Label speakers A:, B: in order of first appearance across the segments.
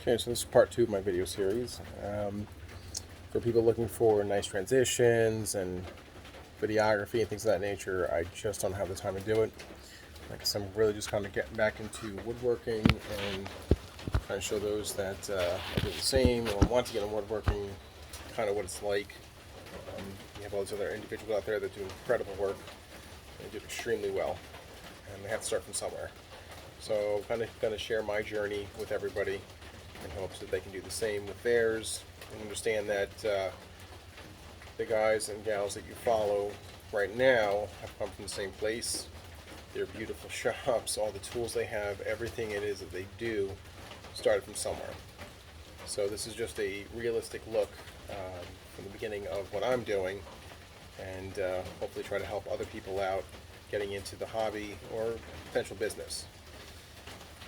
A: Okay, so this is part 2 of my video series. For people looking for nice transitions and videography and things of that nature, I just don't have the time to do it. I guess I'm really just kind of getting back into woodworking and trying to show those that I do the same or want to get into woodworking, kind of what it's like. You have all these other individuals out there that do incredible work and do it extremely well, and they have to start from somewhere. So I'm kind of going to share my journey with everybody in hopes that they can do the same with theirs and understand that the guys and gals that you follow right now have come from the same place. They're beautiful shops, all the tools they have, everything it is that they do started from somewhere. So this is just a realistic look from the beginning of what I'm doing, and hopefully try to help other people out getting into the hobby or potential business.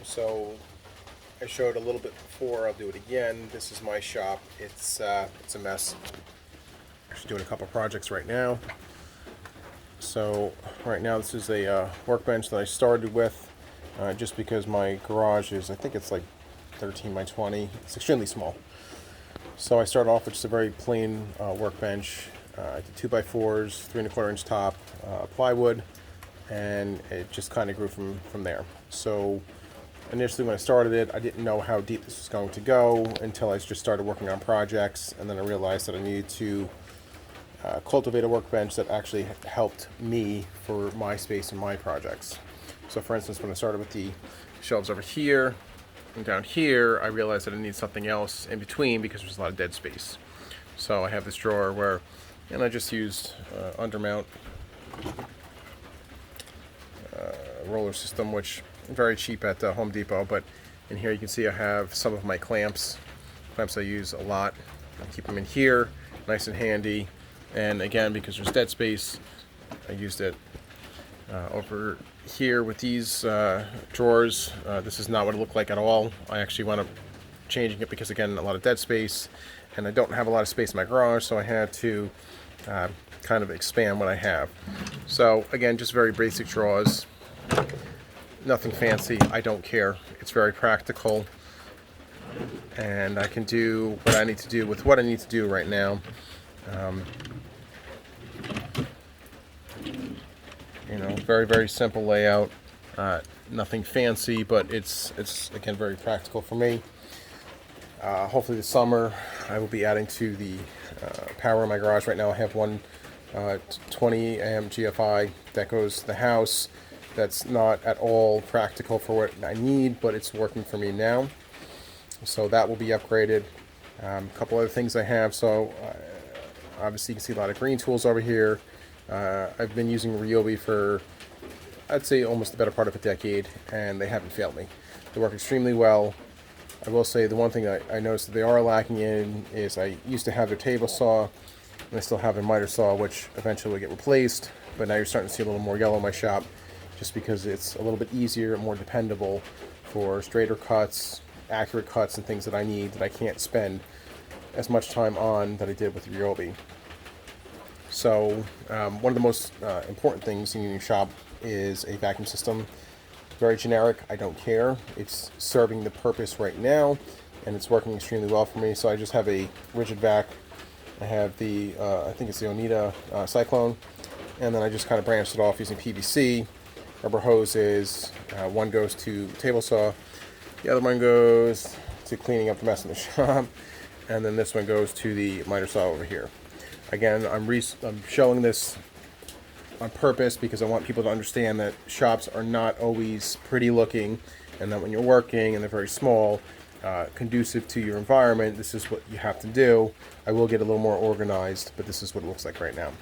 A: So I showed a little bit before, I'll do it again. This is my shop. It's a mess. Actually doing a couple projects right now. So right now this is a workbench that I started with just because my garage is, I think it's like 13 by 20. It's extremely small. So I started off with just a very plain workbench. I did 2x4s, 3¼ inch top, plywood, and it just kind of grew from there. So initially when I started it, I didn't know how deep this was going to go until I just started working on projects, and then I realized that I needed to cultivate a workbench that actually helped me for my space and my projects. So for instance, when I started with the shelves over here and down here, I realized that I needed something else in between because there's a lot of dead space. So I have this drawer where, and I just used undermount roller system, which very cheap at Home Depot, but in here you can see I have some of my clamps I use a lot. I keep them in here nice and handy, and again, because there's dead space, I used it over here with these drawers. This is not what it looked like at all. I actually wound up changing it because, again, a lot of dead space, and I don't have a lot of space in my garage, so I had to kind of expand what I have. So again, just very basic drawers. Nothing fancy. I don't care. It's very practical, and I can do what I need to do with what I need to do right now. Very simple layout. Nothing fancy, but it's again very practical for me. Hopefully this summer I will be adding to the power in my garage. Right now I have one 20 amp GFI that goes to the house. That's not at all practical for what I need, but it's working for me now. So that will be upgraded. A couple other things I have. So obviously you can see a lot of green tools over here. I've been using Ryobi for, I'd say, almost the better part of a decade, and they haven't failed me. They work extremely well. I will say the one thing that I noticed that they are lacking in is I used to have their table saw, and I still have their miter saw, which eventually will get replaced. But now you're starting to see a little more yellow in my shop, just because it's a little bit easier and more dependable for straighter cuts, accurate cuts, and things that I need that I can't spend as much time on that I did with Ryobi. So one of the most important things in your shop is a vacuum system. Very generic, I don't care. It's serving the purpose right now, and it's working extremely well for me. So I just have a rigid vac. I have the, I think it's the Onita Cyclone, and then I just kind of branched it off using PVC. Rubber hoses. One goes to table saw, the other one goes to cleaning up the mess in the shop, and then this one goes to the miter saw over here. Again, I'm showing this on purpose because I want people to understand that shops are not always pretty looking, and that when you're working and they're very small, conducive to your environment, this is what you have to do. I will get a little more organized, but this is what it looks like right now.